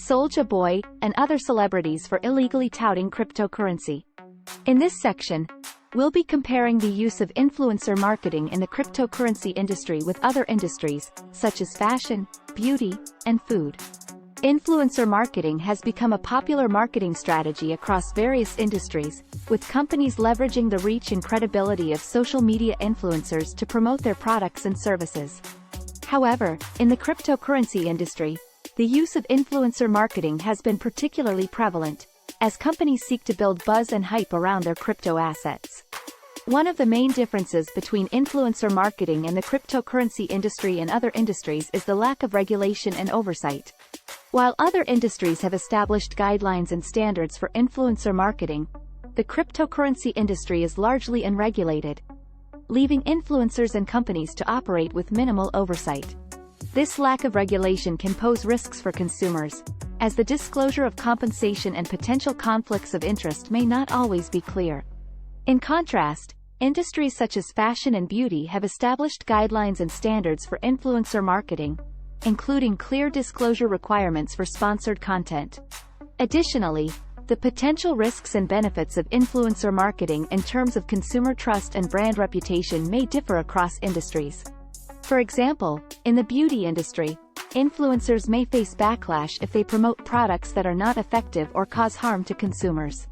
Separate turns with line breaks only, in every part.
Souja Boy, and other celebrities for illegally touting cryptocurrency. In this section, we'll be comparing the use of influencer marketing in the cryptocurrency industry with other industries, such as fashion, beauty, and food. Influencer marketing has become a popular marketing strategy across various industries, with companies leveraging the reach and credibility of social media influencers to promote their products and services. However, in the cryptocurrency industry, the use of influencer marketing has been particularly prevalent, as companies seek to build buzz and hype around their crypto assets. One of the main differences between influencer marketing and the cryptocurrency industry and other industries is the lack of regulation and oversight. While other industries have established guidelines and standards for influencer marketing, the cryptocurrency industry is largely unregulated, leaving influencers and companies to operate with minimal oversight. This lack of regulation can pose risks for consumers, as the disclosure of compensation and potential conflicts of interest may not always be clear. In contrast, industries such as fashion and beauty have established guidelines and standards for influencer marketing, including clear disclosure requirements for sponsored content. Additionally, the potential risks and benefits of influencer marketing in terms of consumer trust and brand reputation may differ across industries. For example, in the beauty industry, influencers may face backlash if they promote products that are not effective or cause harm to consumers.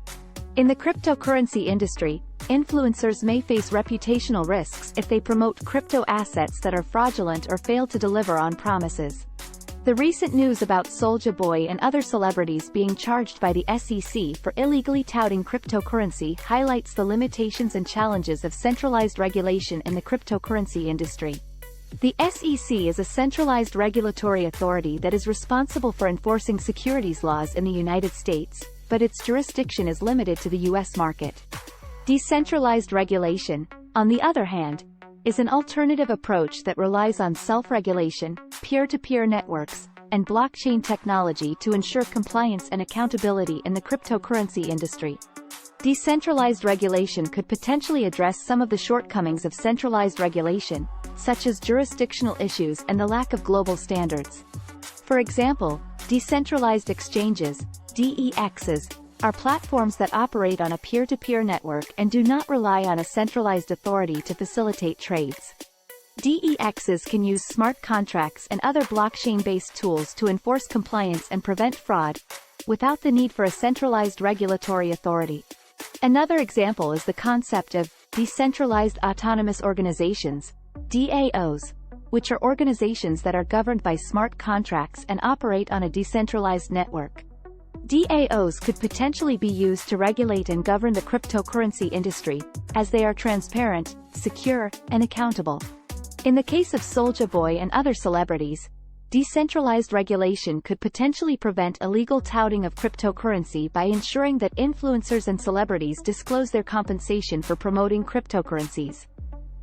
In the cryptocurrency industry, influencers may face reputational risks if they promote crypto assets that are fraudulent or fail to deliver on promises. The recent news about Souja Boy and other celebrities being charged by the SEC for illegally touting cryptocurrency highlights the limitations and challenges of centralized regulation in the cryptocurrency industry. The SEC is a centralized regulatory authority that is responsible for enforcing securities laws in the United States, but its jurisdiction is limited to the U.S. market. Decentralized regulation, on the other hand, is an alternative approach that relies on self-regulation, peer-to-peer networks, and blockchain technology to ensure compliance and accountability in the cryptocurrency industry. Decentralized regulation could potentially address some of the shortcomings of centralized regulation, such as jurisdictional issues and the lack of global standards. For example, decentralized exchanges, DEXs, are platforms that operate on a peer-to-peer network and do not rely on a centralized authority to facilitate trades. DEXs can use smart contracts and other blockchain-based tools to enforce compliance and prevent fraud, without the need for a centralized regulatory authority. Another example is the concept of decentralized autonomous organizations, DAOs, which are organizations that are governed by smart contracts and operate on a decentralized network. DAOs could potentially be used to regulate and govern the cryptocurrency industry, as they are transparent, secure, and accountable. In the case of Souja Boy and other celebrities, decentralized regulation could potentially prevent illegal touting of cryptocurrency by ensuring that influencers and celebrities disclose their compensation for promoting cryptocurrencies.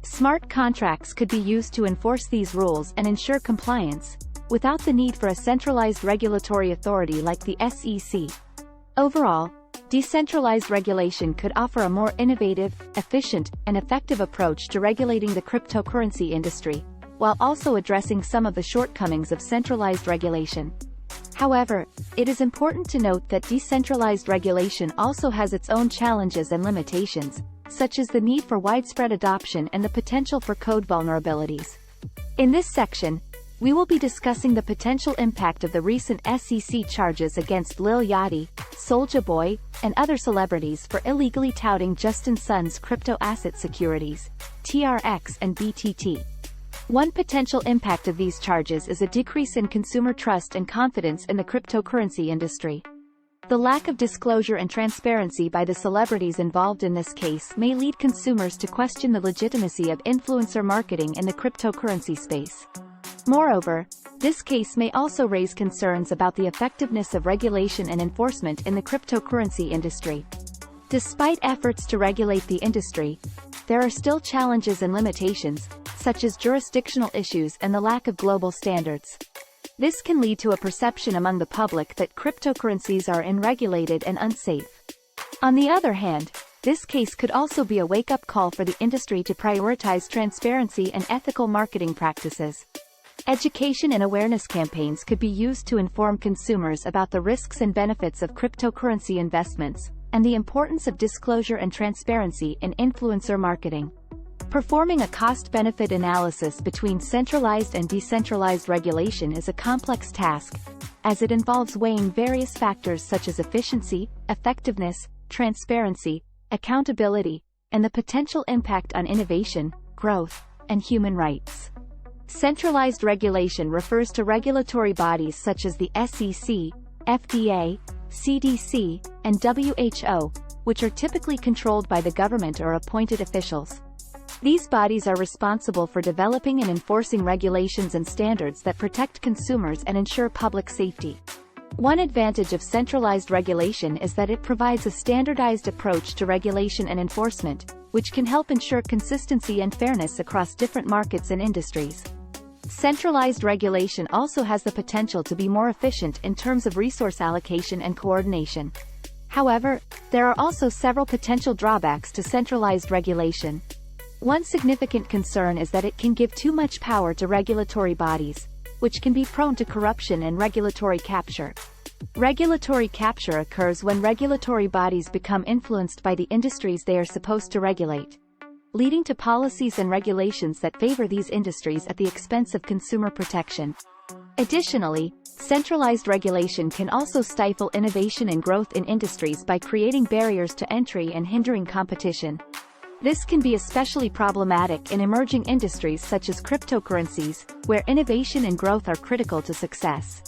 Smart contracts could be used to enforce these rules and ensure compliance, without the need for a centralized regulatory authority like the SEC. Overall, decentralized regulation could offer a more innovative, efficient, and effective approach to regulating the cryptocurrency industry, while also addressing some of the shortcomings of centralized regulation. However, it is important to note that decentralized regulation also has its own challenges and limitations, such as the need for widespread adoption and the potential for code vulnerabilities. In this section, we will be discussing the potential impact of the recent SEC charges against Lil Yachty, Souja Boy, and other celebrities for illegally touting Justin Sun's crypto asset securities, TRX and BTT. One potential impact of these charges is a decrease in consumer trust and confidence in the cryptocurrency industry. The lack of disclosure and transparency by the celebrities involved in this case may lead consumers to question the legitimacy of influencer marketing in the cryptocurrency space. Moreover, this case may also raise concerns about the effectiveness of regulation and enforcement in the cryptocurrency industry. Despite efforts to regulate the industry, there are still challenges and limitations, such as jurisdictional issues and the lack of global standards. This can lead to a perception among the public that cryptocurrencies are unregulated and unsafe. On the other hand, this case could also be a wake-up call for the industry to prioritize transparency and ethical marketing practices. Education and awareness campaigns could be used to inform consumers about the risks and benefits of cryptocurrency investments, and the importance of disclosure and transparency in influencer marketing. Performing a cost-benefit analysis between centralized and decentralized regulation is a complex task, as it involves weighing various factors such as efficiency, effectiveness, transparency, accountability, and the potential impact on innovation, growth, and human rights. Centralized regulation refers to regulatory bodies such as the SEC, FDA, CDC, and WHO, which are typically controlled by the government or appointed officials. These bodies are responsible for developing and enforcing regulations and standards that protect consumers and ensure public safety. One advantage of centralized regulation is that it provides a standardized approach to regulation and enforcement, which can help ensure consistency and fairness across different markets and industries. Centralized regulation also has the potential to be more efficient in terms of resource allocation and coordination. However, there are also several potential drawbacks to centralized regulation. One significant concern is that it can give too much power to regulatory bodies, which can be prone to corruption and regulatory capture. Regulatory capture occurs when regulatory bodies become influenced by the industries they are supposed to regulate, leading to policies and regulations that favor these industries at the expense of consumer protection. Additionally, centralized regulation can also stifle innovation and growth in industries by creating barriers to entry and hindering competition. This can be especially problematic in emerging industries such as cryptocurrencies, where innovation and growth are critical to success.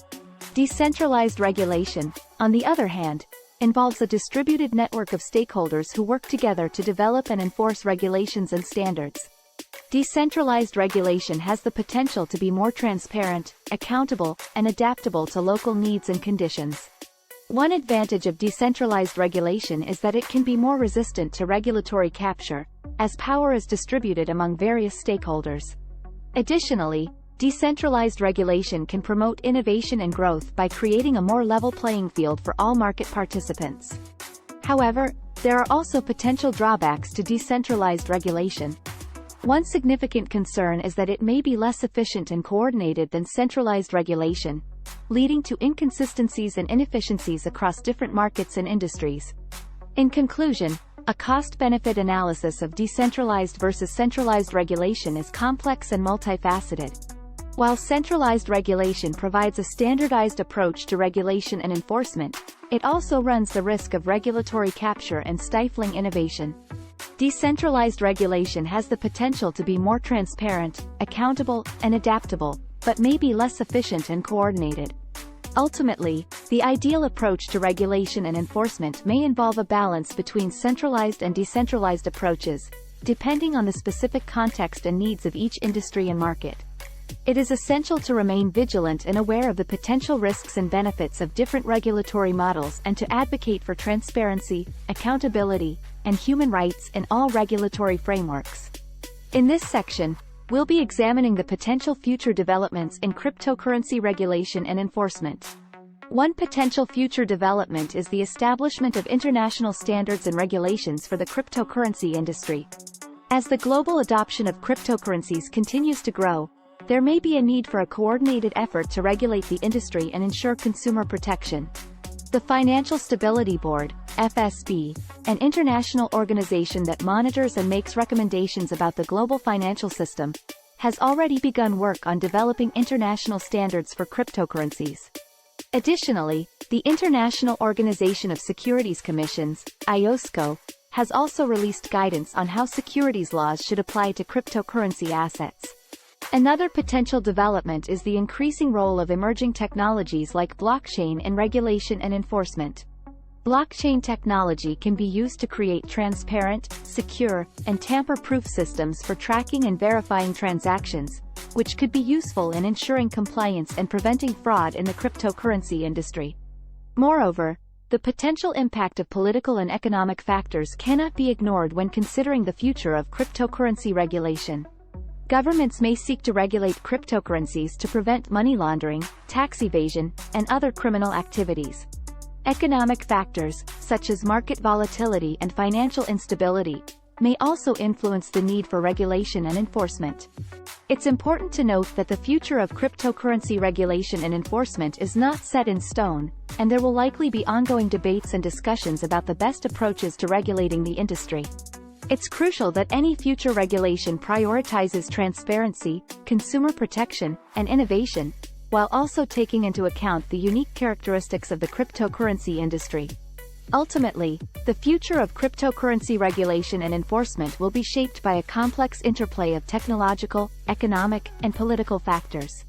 Decentralized regulation, on the other hand, involves a distributed network of stakeholders who work together to develop and enforce regulations and standards. Decentralized regulation has the potential to be more transparent, accountable, and adaptable to local needs and conditions. One advantage of decentralized regulation is that it can be more resistant to regulatory capture, as power is distributed among various stakeholders. Additionally, decentralized regulation can promote innovation and growth by creating a more level playing field for all market participants. However, there are also potential drawbacks to decentralized regulation. One significant concern is that it may be less efficient and coordinated than centralized regulation, leading to inconsistencies and inefficiencies across different markets and industries. In conclusion, a cost-benefit analysis of decentralized versus centralized regulation is complex and multifaceted. While centralized regulation provides a standardized approach to regulation and enforcement, it also runs the risk of regulatory capture and stifling innovation. Decentralized regulation has the potential to be more transparent, accountable, and adaptable, but may be less efficient and coordinated. Ultimately, the ideal approach to regulation and enforcement may involve a balance between centralized and decentralized approaches, depending on the specific context and needs of each industry and market. It is essential to remain vigilant and aware of the potential risks and benefits of different regulatory models and to advocate for transparency, accountability, and human rights in all regulatory frameworks. In this section, we'll be examining the potential future developments in cryptocurrency regulation and enforcement. One potential future development is the establishment of international standards and regulations for the cryptocurrency industry. As the global adoption of cryptocurrencies continues to grow, there may be a need for a coordinated effort to regulate the industry and ensure consumer protection. The Financial Stability Board, FSB, an international organization that monitors and makes recommendations about the global financial system, has already begun work on developing international standards for cryptocurrencies. Additionally, the International Organization of Securities Commissions, IOSCO, has also released guidance on how securities laws should apply to cryptocurrency assets. Another potential development is the increasing role of emerging technologies like blockchain in regulation and enforcement. Blockchain technology can be used to create transparent, secure, and tamper-proof systems for tracking and verifying transactions, which could be useful in ensuring compliance and preventing fraud in the cryptocurrency industry. Moreover, the potential impact of political and economic factors cannot be ignored when considering the future of cryptocurrency regulation. Governments may seek to regulate cryptocurrencies to prevent money laundering, tax evasion, and other criminal activities. Economic factors, such as market volatility and financial instability, may also influence the need for regulation and enforcement. It's important to note that the future of cryptocurrency regulation and enforcement is not set in stone, and there will likely be ongoing debates and discussions about the best approaches to regulating the industry. It's crucial that any future regulation prioritizes transparency, consumer protection, and innovation, while also taking into account the unique characteristics of the cryptocurrency industry. Ultimately, the future of cryptocurrency regulation and enforcement will be shaped by a complex interplay of technological, economic, and political factors.